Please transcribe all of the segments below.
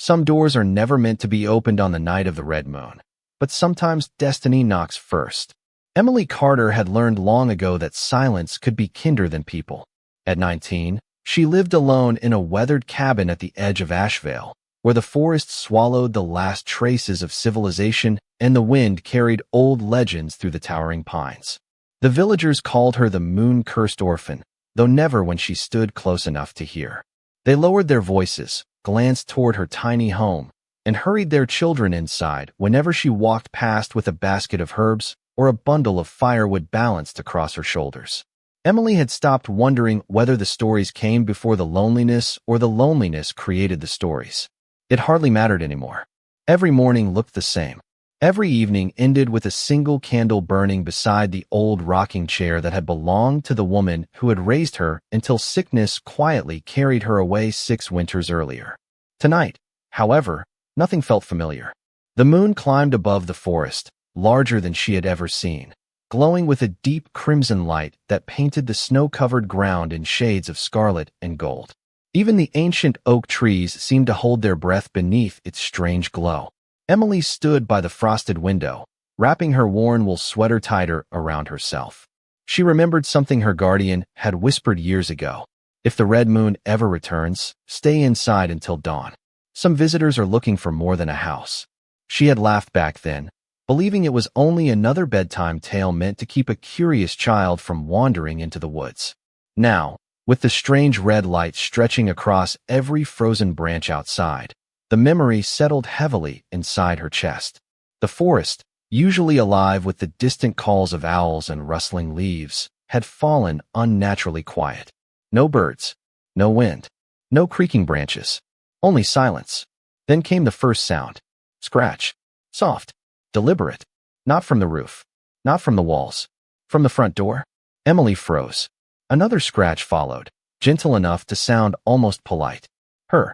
Some doors are never meant to be opened on the night of the red moon, but sometimes destiny knocks first. Emily Carter had learned long ago that silence could be kinder than people. At 19, she lived alone in a weathered cabin at the edge of Asheville, where the forest swallowed the last traces of civilization and the wind carried old legends through the towering pines. The villagers called her the moon-cursed orphan, though never when she stood close enough to hear. They lowered their voices, glanced toward her tiny home, and hurried their children inside whenever she walked past with a basket of herbs or a bundle of firewood balanced across her shoulders. Emily had stopped wondering whether the stories came before the loneliness or the loneliness created the stories. It hardly mattered anymore. Every morning looked the same. Every evening ended with a single candle burning beside the old rocking chair that had belonged to the woman who had raised her until sickness quietly carried her away 6 winters earlier. Tonight, however, nothing felt familiar. The moon climbed above the forest, larger than she had ever seen, glowing with a deep crimson light that painted the snow-covered ground in shades of scarlet and gold. Even the ancient oak trees seemed to hold their breath beneath its strange glow. Emily stood by the frosted window, wrapping her worn wool sweater tighter around herself. She remembered something her guardian had whispered years ago. If the red moon ever returns, stay inside until dawn. Some visitors are looking for more than a house. She had laughed back then, believing it was only another bedtime tale meant to keep a curious child from wandering into the woods. Now, with the strange red light stretching across every frozen branch outside, the memory settled heavily inside her chest. The forest, usually alive with the distant calls of owls and rustling leaves, had fallen unnaturally quiet. No birds, no wind, no creaking branches, only silence. Then came the first sound. Scratch. Soft. Deliberate. Not from the roof. Not from the walls. From the front door. Emily froze. Another scratch followed, gentle enough to sound almost polite. Her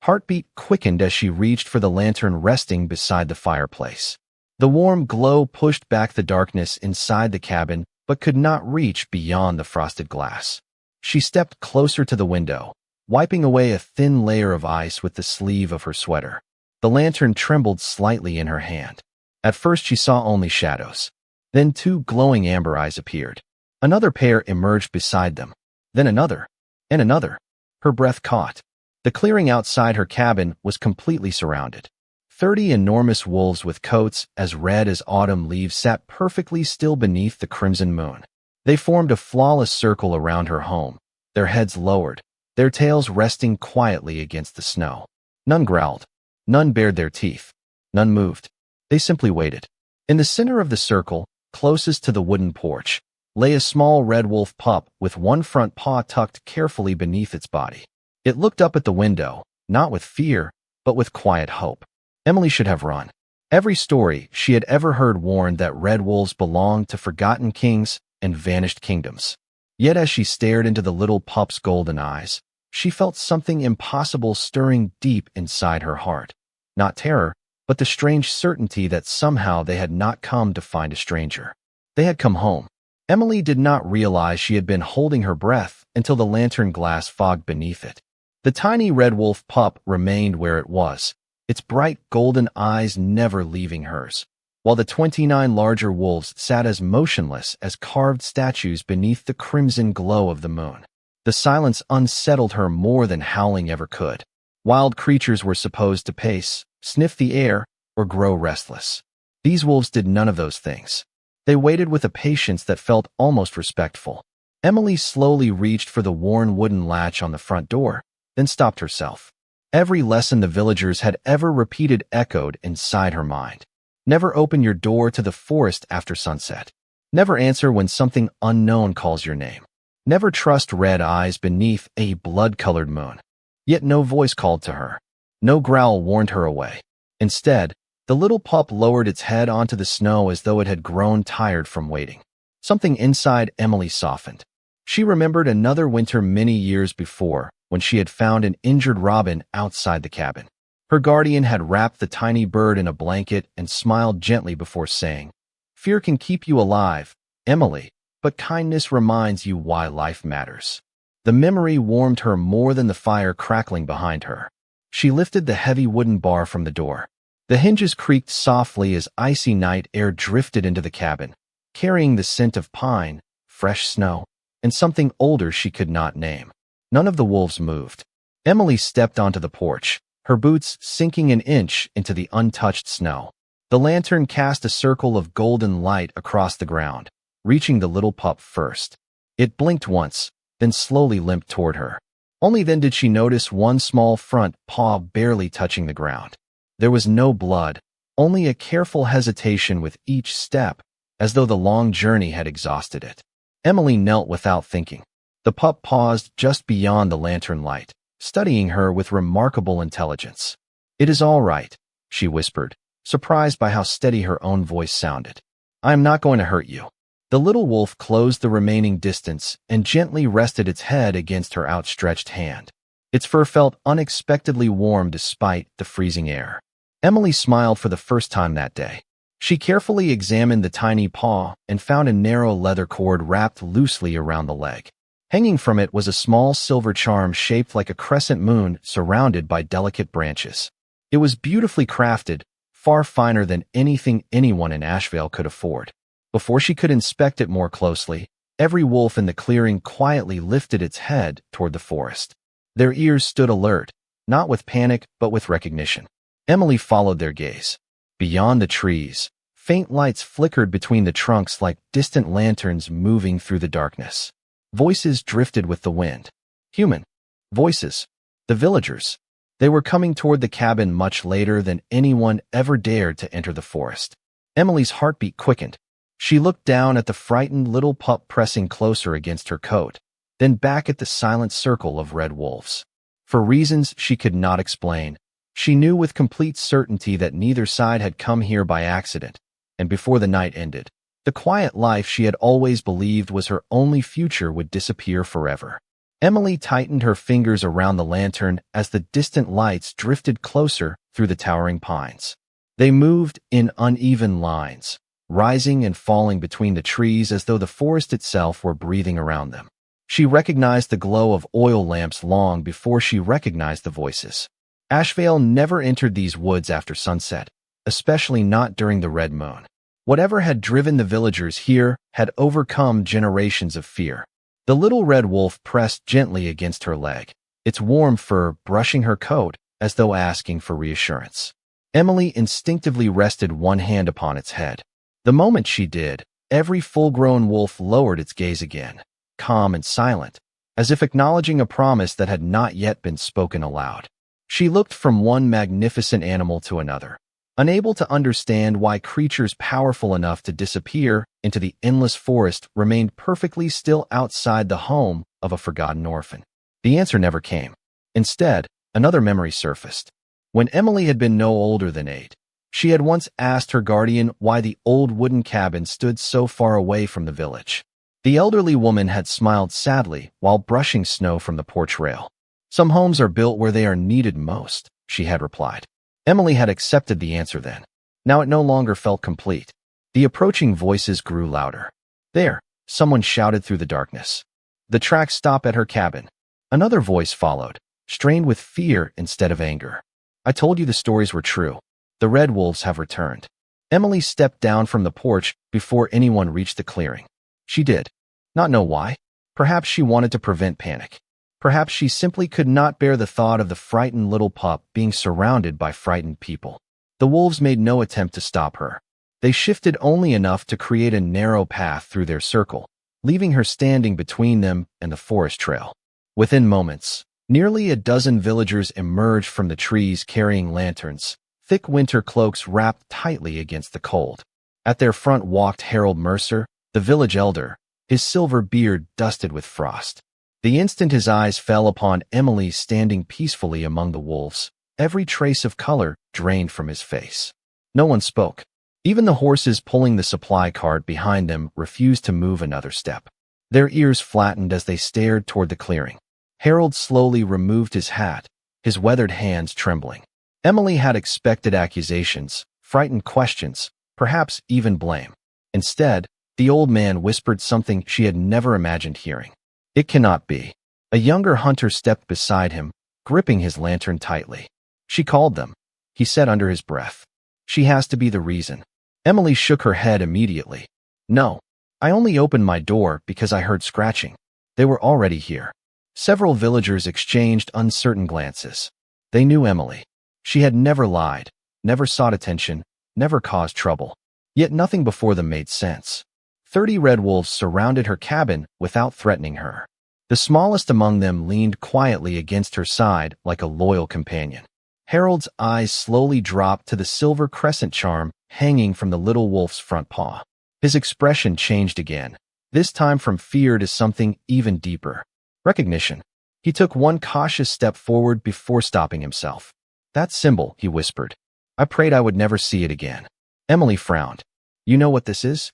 heartbeat quickened as she reached for the lantern resting beside the fireplace. The warm glow pushed back the darkness inside the cabin, but could not reach beyond the frosted glass. She stepped closer to the window, wiping away a thin layer of ice with the sleeve of her sweater. The lantern trembled slightly in her hand. At first she saw only shadows. Then 2 glowing amber eyes appeared. Another pair emerged beside them. Then another. And another. Her breath caught. The clearing outside her cabin was completely surrounded. 30 enormous wolves with coats as red as autumn leaves sat perfectly still beneath the crimson moon. They formed a flawless circle around her home, their heads lowered, their tails resting quietly against the snow. None growled. None bared their teeth. None moved. They simply waited. In the center of the circle, closest to the wooden porch, lay a small red wolf pup with one front paw tucked carefully beneath its body. It looked up at the window, not with fear, but with quiet hope. Emily should have run. Every story she had ever heard warned that red wolves belonged to forgotten kings and vanished kingdoms. Yet as she stared into the little pup's golden eyes, she felt something impossible stirring deep inside her heart. Not terror, but the strange certainty that somehow they had not come to find a stranger. They had come home. Emily did not realize she had been holding her breath until the lantern glass fogged beneath it. The tiny red wolf pup remained where it was, its bright golden eyes never leaving hers, while the 29 larger wolves sat as motionless as carved statues beneath the crimson glow of the moon. The silence unsettled her more than howling ever could. Wild creatures were supposed to pace, sniff the air, or grow restless. These wolves did none of those things. They waited with a patience that felt almost respectful. Emily slowly reached for the worn wooden latch on the front door, then stopped herself. Every lesson the villagers had ever repeated echoed inside her mind. Never open your door to the forest after sunset. Never answer when something unknown calls your name. Never trust red eyes beneath a blood-colored moon. Yet no voice called to her. No growl warned her away. Instead, the little pup lowered its head onto the snow as though it had grown tired from waiting. Something inside Emily softened. She remembered another winter many years before, when she had found an injured robin outside the cabin. Her guardian had wrapped the tiny bird in a blanket and smiled gently before saying, "Fear can keep you alive, Emily, but kindness reminds you why life matters." The memory warmed her more than the fire crackling behind her. She lifted the heavy wooden bar from the door. The hinges creaked softly as icy night air drifted into the cabin, carrying the scent of pine, fresh snow, and something older she could not name. None of the wolves moved. Emily stepped onto the porch, her boots sinking an inch into the untouched snow. The lantern cast a circle of golden light across the ground, reaching the little pup first. It blinked once, then slowly limped toward her. Only then did she notice one small front paw barely touching the ground. There was no blood, only a careful hesitation with each step, as though the long journey had exhausted it. Emily knelt without thinking. The pup paused just beyond the lantern light, studying her with remarkable intelligence. "It is all right," she whispered, surprised by how steady her own voice sounded. "I am not going to hurt you." The little wolf closed the remaining distance and gently rested its head against her outstretched hand. Its fur felt unexpectedly warm despite the freezing air. Emily smiled for the first time that day. She carefully examined the tiny paw and found a narrow leather cord wrapped loosely around the leg. Hanging from it was a small silver charm shaped like a crescent moon surrounded by delicate branches. It was beautifully crafted, far finer than anything anyone in Asheville could afford. Before she could inspect it more closely, every wolf in the clearing quietly lifted its head toward the forest. Their ears stood alert, not with panic but with recognition. Emily followed their gaze. Beyond the trees, faint lights flickered between the trunks like distant lanterns moving through the darkness. Voices drifted with the wind. Human voices. The villagers. They were coming toward the cabin much later than anyone ever dared to enter the forest. Emily's heartbeat quickened. She looked down at the frightened little pup pressing closer against her coat, then back at the silent circle of red wolves. For reasons she could not explain, she knew with complete certainty that neither side had come here by accident, and before the night ended, the quiet life she had always believed was her only future would disappear forever. Emily tightened her fingers around the lantern as the distant lights drifted closer through the towering pines. They moved in uneven lines, rising and falling between the trees as though the forest itself were breathing around them. She recognized the glow of oil lamps long before she recognized the voices. Asheville never entered these woods after sunset, especially not during the red moon. Whatever had driven the villagers here had overcome generations of fear. The little red wolf pressed gently against her leg, its warm fur brushing her coat as though asking for reassurance. Emily instinctively rested one hand upon its head. The moment she did, every full-grown wolf lowered its gaze again, calm and silent, as if acknowledging a promise that had not yet been spoken aloud. She looked from one magnificent animal to another, unable to understand why creatures powerful enough to disappear into the endless forest remained perfectly still outside the home of a forgotten orphan. The answer never came. Instead, another memory surfaced. When Emily had been no older than 8, she had once asked her guardian why the old wooden cabin stood so far away from the village. The elderly woman had smiled sadly while brushing snow from the porch rail. "Some homes are built where they are needed most," she had replied. Emily had accepted the answer then. Now it no longer felt complete. The approaching voices grew louder. "There," someone shouted through the darkness. "The tracks stop at her cabin." Another voice followed, strained with fear instead of anger. "I told you the stories were true. The red wolves have returned." Emily stepped down from the porch before anyone reached the clearing. She did not know why. Perhaps she wanted to prevent panic. Perhaps she simply could not bear the thought of the frightened little pup being surrounded by frightened people. The wolves made no attempt to stop her. They shifted only enough to create a narrow path through their circle, leaving her standing between them and the forest trail. Within moments, nearly a dozen villagers emerged from the trees carrying lanterns, thick winter cloaks wrapped tightly against the cold. At their front walked Harold Mercer, the village elder, his silver beard dusted with frost. The instant his eyes fell upon Emily standing peacefully among the wolves, every trace of color drained from his face. No one spoke. Even the horses pulling the supply cart behind them refused to move another step. Their ears flattened as they stared toward the clearing. Harold slowly removed his hat, his weathered hands trembling. Emily had expected accusations, frightened questions, perhaps even blame. Instead, the old man whispered something she had never imagined hearing. "It cannot be." A younger hunter stepped beside him, gripping his lantern tightly. She called them, he said under his breath. She has to be the reason. Emily shook her head immediately. No, I only opened my door because I heard scratching. They were already here. Several villagers exchanged uncertain glances. They knew Emily. She had never lied, never sought attention, never caused trouble. Yet nothing before them made sense. 30 red wolves surrounded her cabin without threatening her. The smallest among them leaned quietly against her side like a loyal companion. Harold's eyes slowly dropped to the silver crescent charm hanging from the little wolf's front paw. His expression changed again, this time from fear to something even deeper. Recognition. He took one cautious step forward before stopping himself. That symbol, he whispered. I prayed I would never see it again. Emily frowned. You know what this is?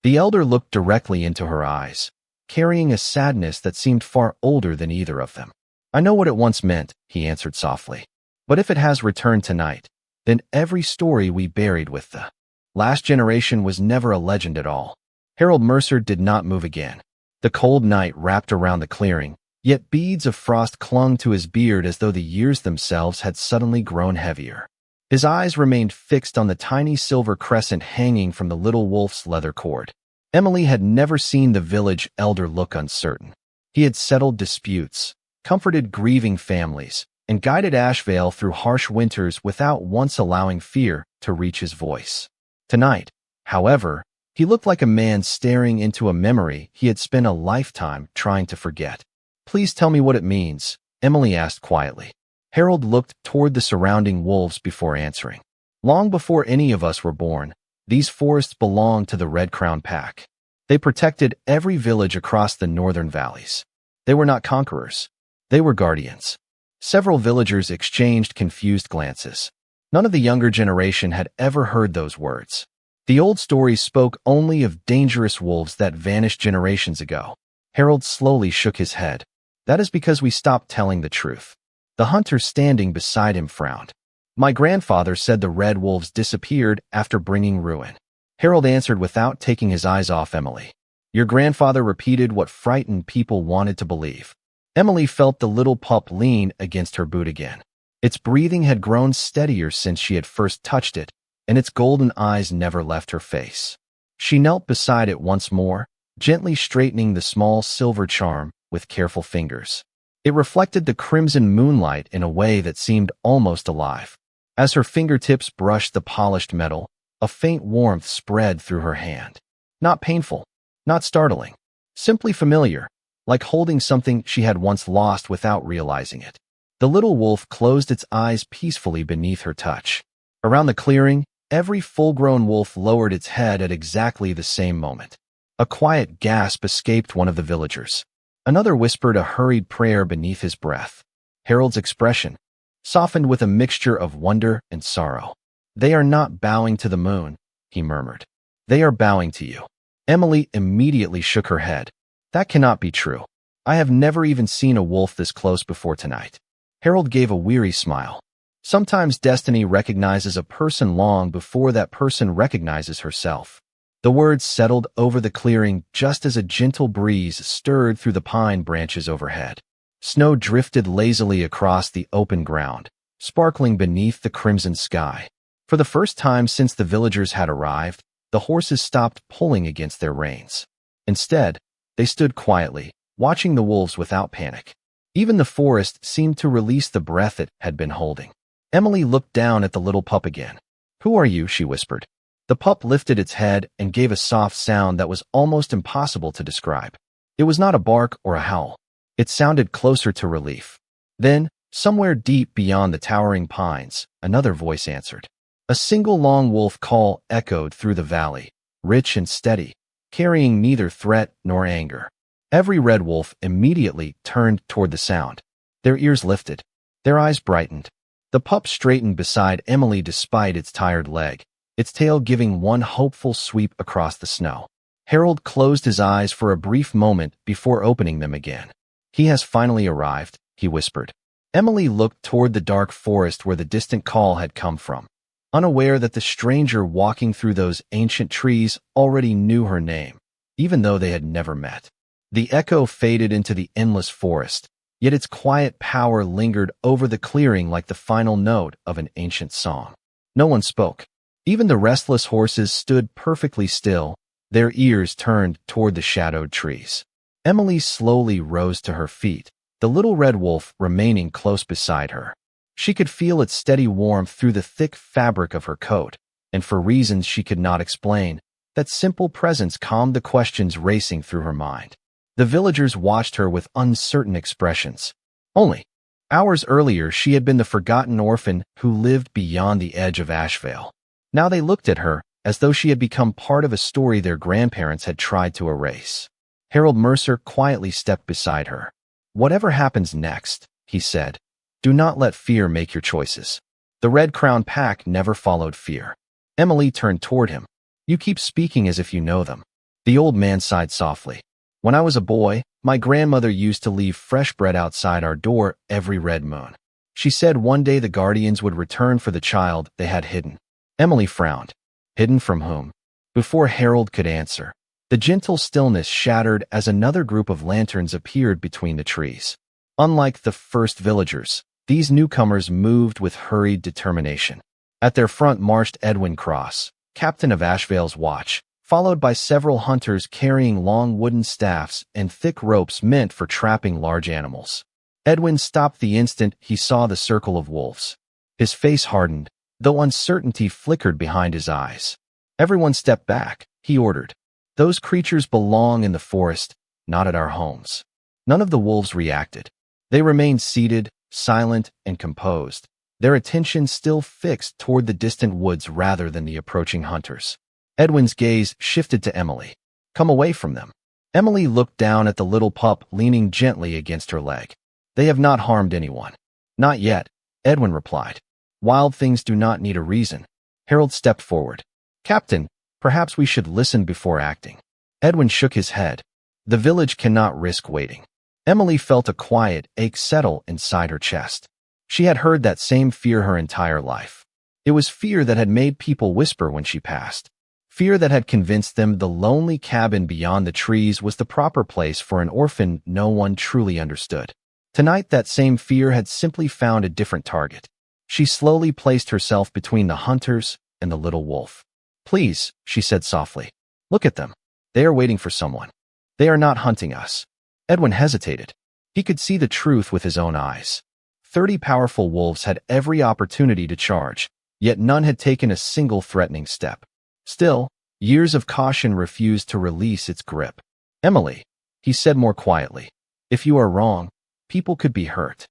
The elder looked directly into her eyes, carrying a sadness that seemed far older than either of them. I know what it once meant, he answered softly. But if it has returned tonight, then every story we buried with the last generation was never a legend at all. Harold Mercer did not move again. The cold night wrapped around the clearing, yet beads of frost clung to his beard as though the years themselves had suddenly grown heavier. His eyes remained fixed on the tiny silver crescent hanging from the little wolf's leather cord. Emily had never seen the village elder look uncertain. He had settled disputes, comforted grieving families, and guided Ashvale through harsh winters without once allowing fear to reach his voice. Tonight, however, he looked like a man staring into a memory he had spent a lifetime trying to forget. Please tell me what it means, Emily asked quietly. Harold looked toward the surrounding wolves before answering. Long before any of us were born, these forests belonged to the Red Crown Pack. They protected every village across the northern valleys. They were not conquerors. They were guardians. Several villagers exchanged confused glances. None of the younger generation had ever heard those words. The old stories spoke only of dangerous wolves that vanished generations ago. Harold slowly shook his head. That is because we stopped telling the truth. The hunter standing beside him frowned. My grandfather said the red wolves disappeared after bringing ruin. Harold answered without taking his eyes off Emily. Your grandfather repeated what frightened people wanted to believe. Emily felt the little pup lean against her boot again. Its breathing had grown steadier since she had first touched it, and its golden eyes never left her face. She knelt beside it once more, gently straightening the small silver charm with careful fingers. It reflected the crimson moonlight in a way that seemed almost alive. As her fingertips brushed the polished metal, a faint warmth spread through her hand. Not painful, not startling, simply familiar, like holding something she had once lost without realizing it. The little wolf closed its eyes peacefully beneath her touch. Around the clearing, every full-grown wolf lowered its head at exactly the same moment. A quiet gasp escaped one of the villagers. Another whispered a hurried prayer beneath his breath. Harold's expression softened with a mixture of wonder and sorrow. They are not bowing to the moon, he murmured. They are bowing to you. Emily immediately shook her head. That cannot be true. I have never even seen a wolf this close before tonight. Harold gave a weary smile. Sometimes destiny recognizes a person long before that person recognizes herself. The words settled over the clearing just as a gentle breeze stirred through the pine branches overhead. Snow drifted lazily across the open ground, sparkling beneath the crimson sky. For the first time since the villagers had arrived, the horses stopped pulling against their reins. Instead, they stood quietly, watching the wolves without panic. Even the forest seemed to release the breath it had been holding. Emily looked down at the little pup again. Who are you? She whispered. The pup lifted its head and gave a soft sound that was almost impossible to describe. It was not a bark or a howl. It sounded closer to relief. Then, somewhere deep beyond the towering pines, another voice answered. A single long wolf call echoed through the valley, rich and steady, carrying neither threat nor anger. Every red wolf immediately turned toward the sound. Their ears lifted. Their eyes brightened. The pup straightened beside Emily despite its tired leg, its tail giving one hopeful sweep across the snow. Harold closed his eyes for a brief moment before opening them again. He has finally arrived, he whispered. Emily looked toward the dark forest where the distant call had come from, unaware that the stranger walking through those ancient trees already knew her name, even though they had never met. The echo faded into the endless forest, yet its quiet power lingered over the clearing like the final note of an ancient song. No one spoke. Even the restless horses stood perfectly still, their ears turned toward the shadowed trees. Emily slowly rose to her feet, the little red wolf remaining close beside her. She could feel its steady warmth through the thick fabric of her coat, and for reasons she could not explain, that simple presence calmed the questions racing through her mind. The villagers watched her with uncertain expressions. Only hours earlier she had been the forgotten orphan who lived beyond the edge of Ashvale. Now they looked at her as though she had become part of a story their grandparents had tried to erase. Harold Mercer quietly stepped beside her. "Whatever happens next," he said, "do not let fear make your choices." The Red Crown pack never followed fear. Emily turned toward him. "You keep speaking as if you know them." The old man sighed softly. "When I was a boy, my grandmother used to leave fresh bread outside our door every red moon. She said one day the guardians would return for the child they had hidden." Emily frowned. Hidden from whom? Before Harold could answer, the gentle stillness shattered as another group of lanterns appeared between the trees. Unlike the first villagers, these newcomers moved with hurried determination. At their front marched Edwin Cross, captain of Ashvale's watch, followed by several hunters carrying long wooden staffs and thick ropes meant for trapping large animals. Edwin stopped the instant he saw the circle of wolves. His face hardened, though uncertainty flickered behind his eyes. "Everyone step back," he ordered. "Those creatures belong in the forest, not at our homes." None of the wolves reacted. They remained seated, silent, and composed, their attention still fixed toward the distant woods rather than the approaching hunters. Edwin's gaze shifted to Emily. "Come away from them." Emily looked down at the little pup leaning gently against her leg. "They have not harmed anyone." "Not yet," Edwin replied. "Wild things do not need a reason." Harold stepped forward. "Captain, perhaps we should listen before acting." Edwin shook his head. "The village cannot risk waiting." Emily felt a quiet ache settle inside her chest. She had heard that same fear her entire life. It was fear that had made people whisper when she passed. Fear that had convinced them the lonely cabin beyond the trees was the proper place for an orphan no one truly understood. Tonight that same fear had simply found a different target. She slowly placed herself between the hunters and the little wolf. "Please," she said softly, "look at them. They are waiting for someone. They are not hunting us." Edwin hesitated. He could see the truth with his own eyes. 30 powerful wolves had every opportunity to charge, yet none had taken a single threatening step. Still, years of caution refused to release its grip. "Emily," he said more quietly, "if you are wrong, people could be hurt."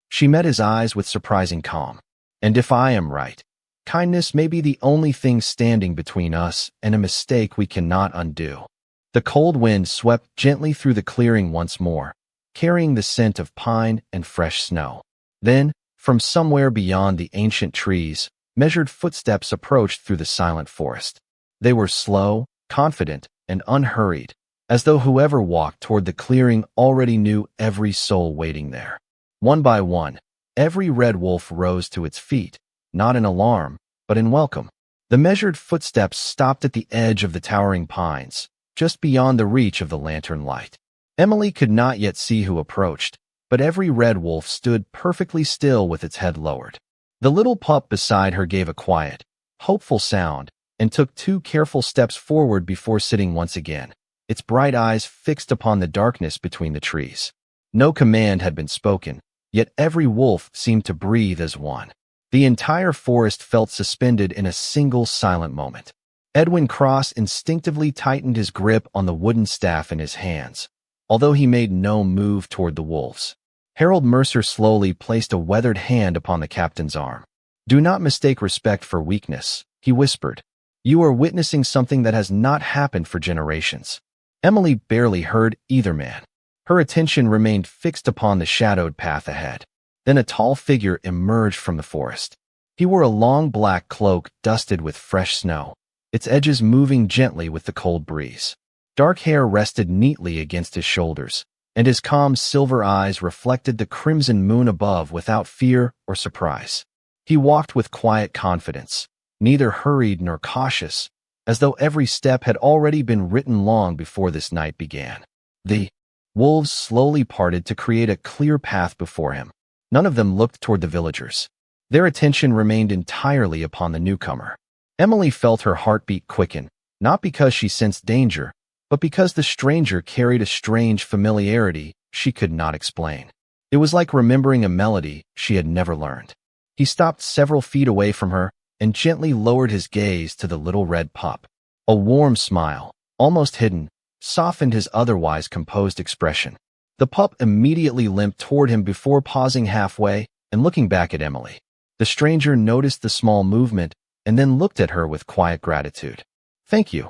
She met his eyes with surprising calm. "And if I am right, kindness may be the only thing standing between us and a mistake we cannot undo." The cold wind swept gently through the clearing once more, carrying the scent of pine and fresh snow. Then, from somewhere beyond the ancient trees, measured footsteps approached through the silent forest. They were slow, confident, and unhurried, as though whoever walked toward the clearing already knew every soul waiting there. One by one, every red wolf rose to its feet, not in alarm, but in welcome. The measured footsteps stopped at the edge of the towering pines, just beyond the reach of the lantern light. Emily could not yet see who approached, but every red wolf stood perfectly still with its head lowered. The little pup beside her gave a quiet, hopeful sound and took 2 careful steps forward before sitting once again, its bright eyes fixed upon the darkness between the trees. No command had been spoken, yet every wolf seemed to breathe as one. The entire forest felt suspended in a single silent moment. Edwin Cross instinctively tightened his grip on the wooden staff in his hands, although he made no move toward the wolves. Harold Mercer slowly placed a weathered hand upon the captain's arm. "Do not mistake respect for weakness," he whispered. "You are witnessing something that has not happened for generations." Emily barely heard either man. Her attention remained fixed upon the shadowed path ahead. Then a tall figure emerged from the forest. He wore a long black cloak dusted with fresh snow, its edges moving gently with the cold breeze. Dark hair rested neatly against his shoulders, and his calm silver eyes reflected the crimson moon above without fear or surprise. He walked with quiet confidence, neither hurried nor cautious, as though every step had already been written long before this night began. The Wolves slowly parted to create a clear path before him. None of them looked toward the villagers. Their attention remained entirely upon the newcomer. Emily felt her heartbeat quicken, not because she sensed danger, but because the stranger carried a strange familiarity she could not explain. It was like remembering a melody she had never learned. He stopped several feet away from her and gently lowered his gaze to the little red pup. A warm smile, almost hidden, softened his otherwise composed expression. The pup immediately limped toward him before pausing halfway and looking back at Emily. The stranger noticed the small movement and then looked at her with quiet gratitude. "Thank you,"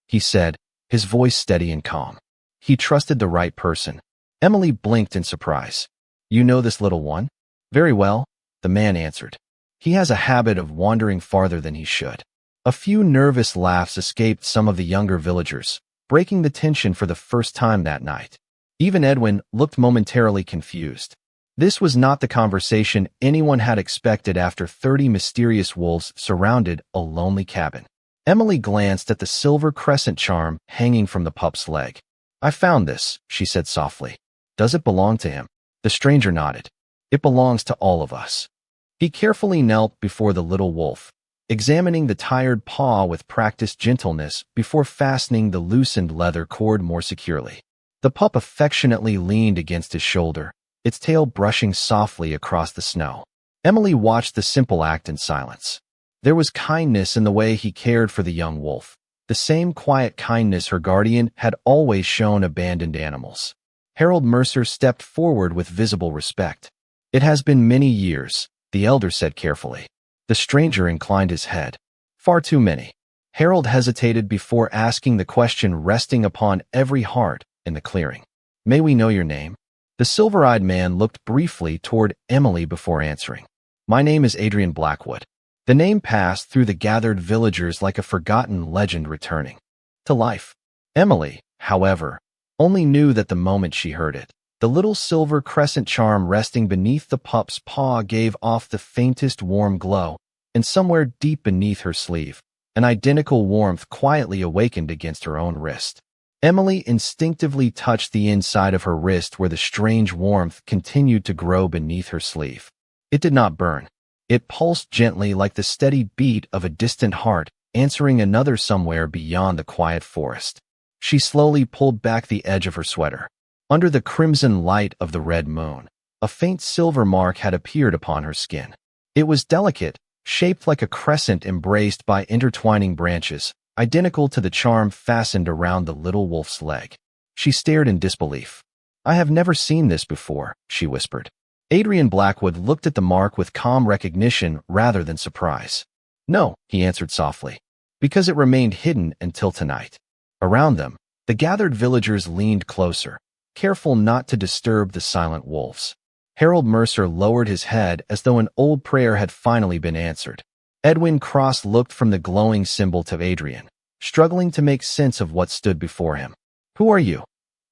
he said, his voice steady and calm. He trusted the right person. Emily blinked in surprise. "You know this little one?" "Very well," the man answered. "He has a habit of wandering farther than he should." A few nervous laughs escaped some of the younger villagers, breaking the tension for the first time that night. Even Edwin looked momentarily confused. This was not the conversation anyone had expected after 30 mysterious wolves surrounded a lonely cabin. Emily glanced at the silver crescent charm hanging from the pup's leg. "I found this," she said softly. "Does it belong to him?" The stranger nodded. "It belongs to all of us." He carefully knelt before the little wolf, examining the tired paw with practiced gentleness before fastening the loosened leather cord more securely. The pup affectionately leaned against his shoulder, its tail brushing softly across the snow. Emily watched the simple act in silence. There was kindness in the way he cared for the young wolf, the same quiet kindness her guardian had always shown abandoned animals. Harold Mercer stepped forward with visible respect. "It has been many years," the elder said carefully. The stranger inclined his head. "Far too many." Harold hesitated before asking the question resting upon every heart in the clearing. "May we know your name?" The silver-eyed man looked briefly toward Emily before answering. "My name is Adrian Blackwood." The name passed through the gathered villagers like a forgotten legend returning to life. Emily, however, only knew that the moment she heard it. The little silver crescent charm resting beneath the pup's paw gave off the faintest warm glow, and somewhere deep beneath her sleeve, an identical warmth quietly awakened against her own wrist. Emily instinctively touched the inside of her wrist where the strange warmth continued to grow beneath her sleeve. It did not burn. It pulsed gently like the steady beat of a distant heart, answering another somewhere beyond the quiet forest. She slowly pulled back the edge of her sweater. Under the crimson light of the red moon, a faint silver mark had appeared upon her skin. It was delicate, shaped like a crescent embraced by intertwining branches, identical to the charm fastened around the little wolf's leg. She stared in disbelief. "I have never seen this before," she whispered. Adrian Blackwood looked at the mark with calm recognition rather than surprise. "No," he answered softly, "because it remained hidden until tonight." Around them, the gathered villagers leaned closer, careful not to disturb the silent wolves. Harold Mercer lowered his head as though an old prayer had finally been answered. Edwin Cross looked from the glowing symbol to Adrian, struggling to make sense of what stood before him. "Who are you?"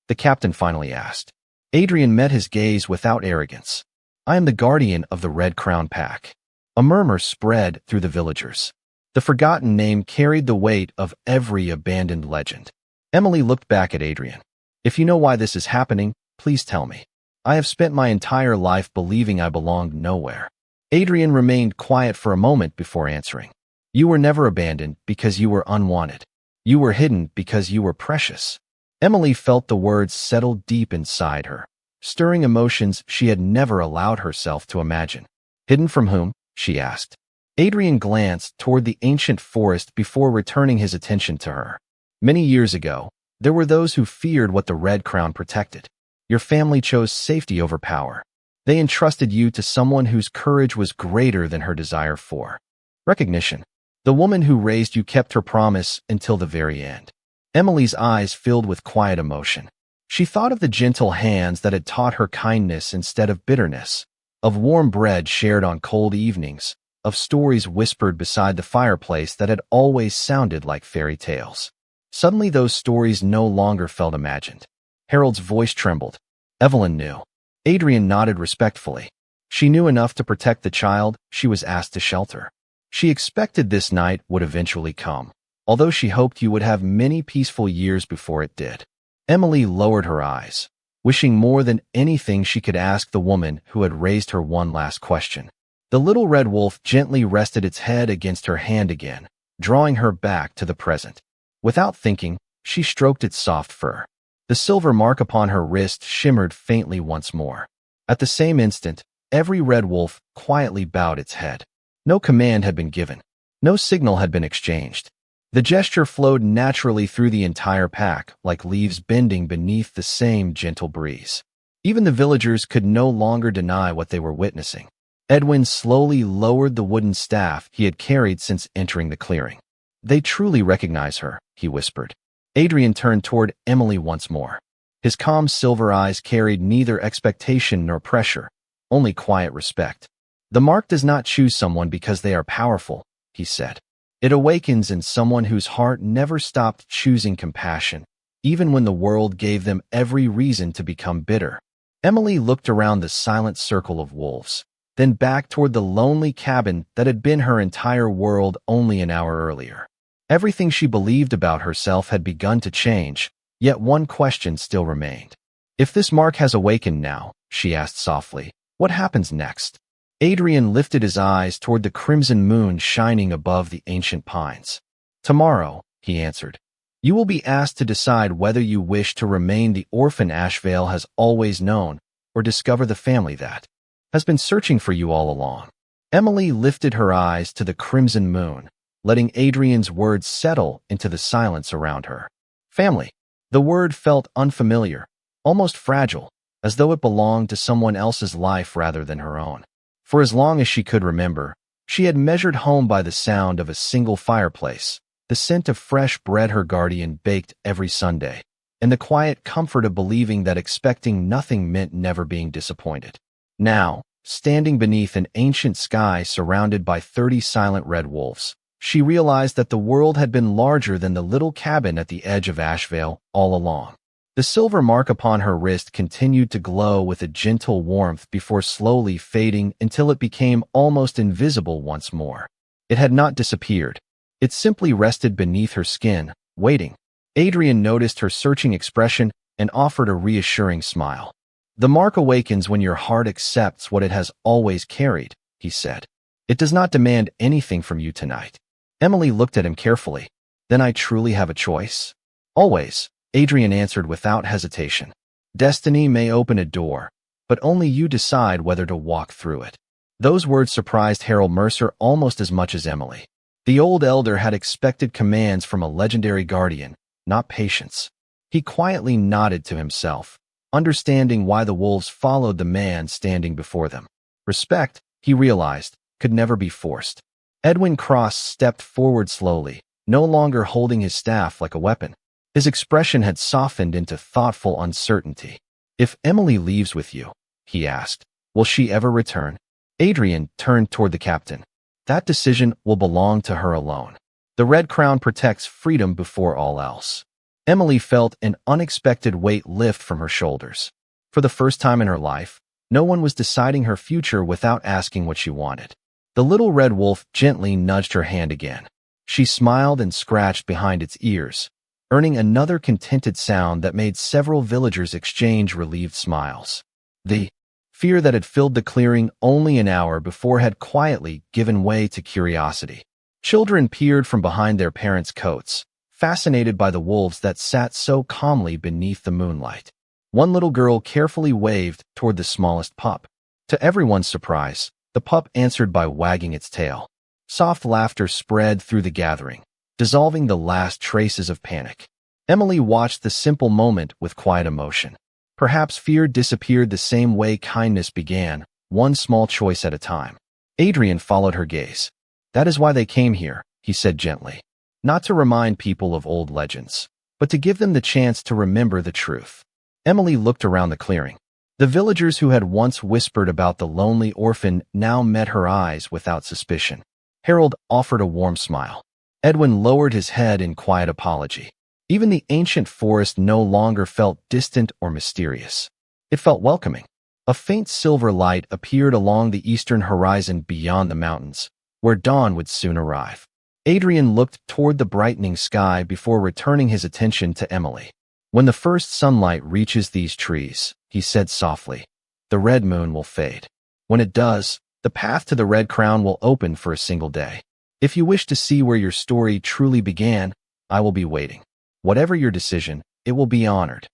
the captain finally asked. Adrian met his gaze without arrogance. "I am the guardian of the Red Crown Pack." A murmur spread through the villagers. The forgotten name carried the weight of every abandoned legend. Emily looked back at Adrian. "If you know why this is happening, please tell me. I have spent my entire life believing I belonged nowhere." Adrian remained quiet for a moment before answering. "You were never abandoned because you were unwanted. You were hidden because you were precious." Emily felt the words settle deep inside her, stirring emotions she had never allowed herself to imagine. "Hidden from whom?" she asked. Adrian glanced toward the ancient forest before returning his attention to her. "Many years ago, there were those who feared what the Red Crown protected. Your family chose safety over power. They entrusted you to someone whose courage was greater than her desire for recognition. The woman who raised you kept her promise until the very end." Emily's eyes filled with quiet emotion. She thought of the gentle hands that had taught her kindness instead of bitterness, of warm bread shared on cold evenings, of stories whispered beside the fireplace that had always sounded like fairy tales. Suddenly those stories no longer felt imagined. Harold's voice trembled. Evelyn knew. Adrian nodded respectfully. She knew enough to protect the child she was asked to shelter. She expected this night would eventually come, although she hoped you would have many peaceful years before it did. Emily lowered her eyes. wishing more than anything she could ask the woman who had raised her one last question. The little red wolf gently rested its head against her hand again, drawing her back to the present. Without thinking, she stroked its soft fur. The silver mark upon her wrist shimmered faintly once more. At the same instant, every red wolf quietly bowed its head. No command had been given. No signal had been exchanged. The gesture flowed naturally through the entire pack, like leaves bending beneath the same gentle breeze. Even the villagers could no longer deny what they were witnessing. Edwin slowly lowered the wooden staff he had carried since entering the clearing. "They truly recognize her," he whispered. Adrian turned toward Emily once more. His calm silver eyes carried neither expectation nor pressure, only quiet respect. "The mark does not choose someone because they are powerful," he said. "It awakens in someone whose heart never stopped choosing compassion, even when the world gave them every reason to become bitter." Emily looked around the silent circle of wolves, then back toward the lonely cabin that had been her entire world only an hour earlier. Everything she believed about herself had begun to change, yet one question still remained. "If this mark has awakened now," she asked softly, "what happens next?" Adrian lifted his eyes toward the crimson moon shining above the ancient pines. "Tomorrow," he answered, "you will be asked to decide whether you wish to remain the orphan Ashvale has always known, or discover the family that has been searching for you all along." Emily lifted her eyes to the crimson moon, letting Adrian's words settle into the silence around her. Family. The word felt unfamiliar, almost fragile, as though it belonged to someone else's life rather than her own. For as long as she could remember, she had measured home by the sound of a single fireplace, the scent of fresh bread her guardian baked every Sunday, and the quiet comfort of believing that expecting nothing meant never being disappointed. Now, standing beneath an ancient sky surrounded by 30 silent red wolves, she realized that the world had been larger than the little cabin at the edge of Ashvale all along. The silver mark upon her wrist continued to glow with a gentle warmth before slowly fading until it became almost invisible once more. It had not disappeared. It simply rested beneath her skin, waiting. Adrian noticed her searching expression and offered a reassuring smile. "The mark awakens when your heart accepts what it has always carried," he said. "It does not demand anything from you tonight." Emily looked at him carefully. "Then I truly have a choice?" "Always," Adrian answered without hesitation. "Destiny may open a door, but only you decide whether to walk through it." Those words surprised Harold Mercer almost as much as Emily. The old elder had expected commands from a legendary guardian, not patience. He quietly nodded to himself, understanding why the wolves followed the man standing before them. Respect, he realized, could never be forced. Edwin Cross stepped forward slowly, no longer holding his staff like a weapon. His expression had softened into thoughtful uncertainty. "If Emily leaves with you," he asked, "will she ever return?" Adrian turned toward the captain. "That decision will belong to her alone. The Red Crown protects freedom before all else." Emily felt an unexpected weight lift from her shoulders. For the first time in her life, no one was deciding her future without asking what she wanted. The little red wolf gently nudged her hand again. She smiled and scratched behind its ears, earning another contented sound that made several villagers exchange relieved smiles. The fear that had filled the clearing only an hour before had quietly given way to curiosity. Children peered from behind their parents' coats, fascinated by the wolves that sat so calmly beneath the moonlight. One little girl carefully waved toward the smallest pup. To everyone's surprise, the pup answered by wagging its tail. Soft laughter spread through the gathering, dissolving the last traces of panic. Emily watched the simple moment with quiet emotion. Perhaps fear disappeared the same way kindness began, one small choice at a time. Adrian followed her gaze. "That is why they came here," he said gently. "Not to remind people of old legends, but to give them the chance to remember the truth." Emily looked around the clearing. The villagers who had once whispered about the lonely orphan now met her eyes without suspicion. Harold offered a warm smile. Edwin lowered his head in quiet apology. Even the ancient forest no longer felt distant or mysterious. It felt welcoming. A faint silver light appeared along the eastern horizon beyond the mountains, where dawn would soon arrive. Adrian looked toward the brightening sky before returning his attention to Emily. When the first sunlight reaches these trees, he said softly, the red moon will fade. When it does, the path to the red crown will open for a single day. If you wish to see where your story truly began, I will be waiting. Whatever your decision, it will be honored.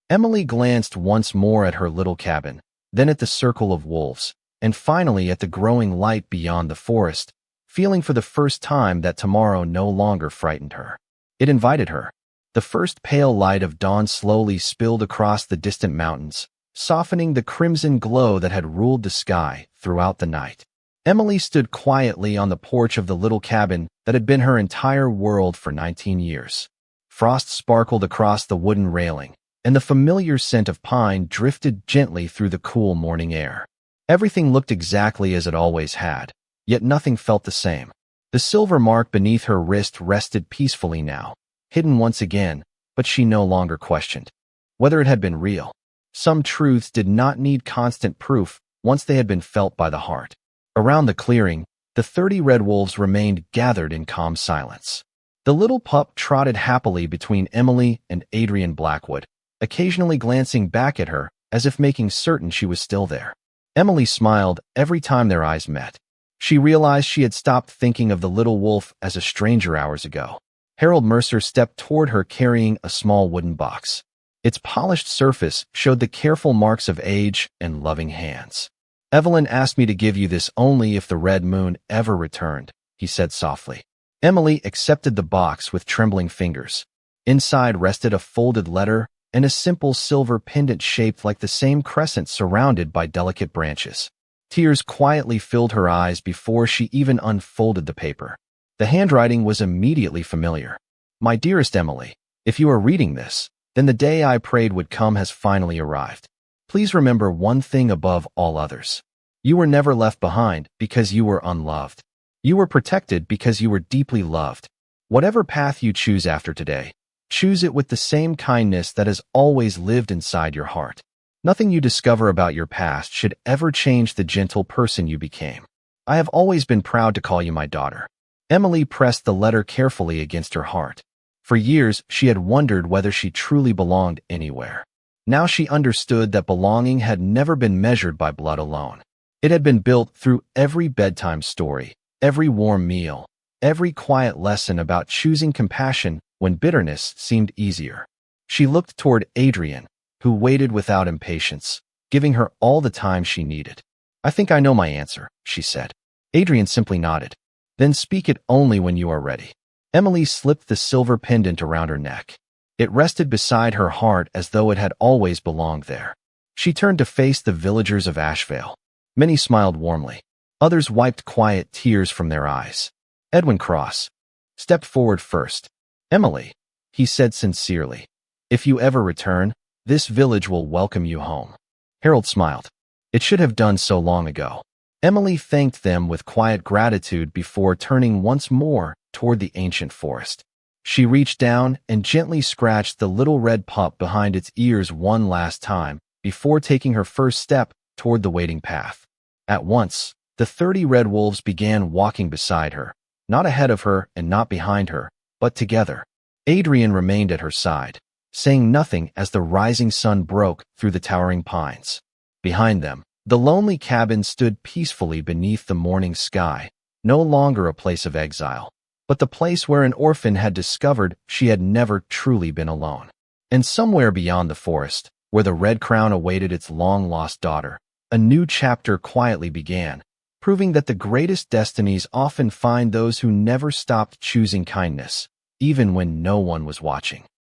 Emily glanced once more at her little cabin, then at the circle of wolves, and finally at the growing light beyond the forest, feeling for the first time that tomorrow no longer frightened her. It invited her. The first pale light of dawn slowly spilled across the distant mountains, softening the crimson glow that had ruled the sky throughout the night. Emily stood quietly on the porch of the little cabin that had been her entire world for 19 years. Frost sparkled across the wooden railing, and the familiar scent of pine drifted gently through the cool morning air. Everything looked exactly as it always had, yet nothing felt the same. The silver mark beneath her wrist rested peacefully now, hidden once again, but she no longer questioned whether it had been real. Some truths did not need constant proof once they had been felt by the heart. Around the clearing, the 30 red wolves remained gathered in calm silence. The little pup trotted happily between Emily and Adrian Blackwood, occasionally glancing back at her as if making certain she was still there. Emily smiled every time their eyes met. She realized she had stopped thinking of the little wolf as a stranger hours ago. Harold Mercer stepped toward her carrying a small wooden box. Its polished surface showed the careful marks of age and loving hands. Evelyn asked me to give you this only if the red moon ever returned, he said softly. Emily accepted the box with trembling fingers. Inside rested a folded letter and a simple silver pendant shaped like the same crescent surrounded by delicate branches. Tears quietly filled her eyes before she even unfolded the paper. The handwriting was immediately familiar. My dearest Emily, if you are reading this, then the day I prayed would come has finally arrived. Please remember one thing above all others. You were never left behind because you were unloved. You were protected because you were deeply loved. Whatever path you choose after today, choose it with the same kindness that has always lived inside your heart. Nothing you discover about your past should ever change the gentle person you became. I have always been proud to call you my daughter. Emily pressed the letter carefully against her heart. For years, she had wondered whether she truly belonged anywhere. Now she understood that belonging had never been measured by blood alone. It had been built through every bedtime story, every warm meal, every quiet lesson about choosing compassion when bitterness seemed easier. She looked toward Adrian, who waited without impatience, giving her all the time she needed. I think I know my answer, she said. Adrian simply nodded. Then speak it only when you are ready. Emily slipped the silver pendant around her neck. It rested beside her heart as though it had always belonged there. She turned to face the villagers of Ashvale. Many smiled warmly. Others wiped quiet tears from their eyes. Edwin Cross stepped forward first. Emily, he said sincerely, if you ever return, this village will welcome you home. Harold smiled. It should have done so long ago. Emily thanked them with quiet gratitude before turning once more toward the ancient forest. She reached down and gently scratched the little red pup behind its ears one last time before taking her first step toward the waiting path. At once, the 30 red wolves began walking beside her, not ahead of her and not behind her, but together. Adrian remained at her side, saying nothing as the rising sun broke through the towering pines. Behind them, the lonely cabin stood peacefully beneath the morning sky, no longer a place of exile, but the place where an orphan had discovered she had never truly been alone. And somewhere beyond the forest, where the red crown awaited its long-lost daughter, a new chapter quietly began, proving that the greatest destinies often find those who never stopped choosing kindness, even when no one was watching.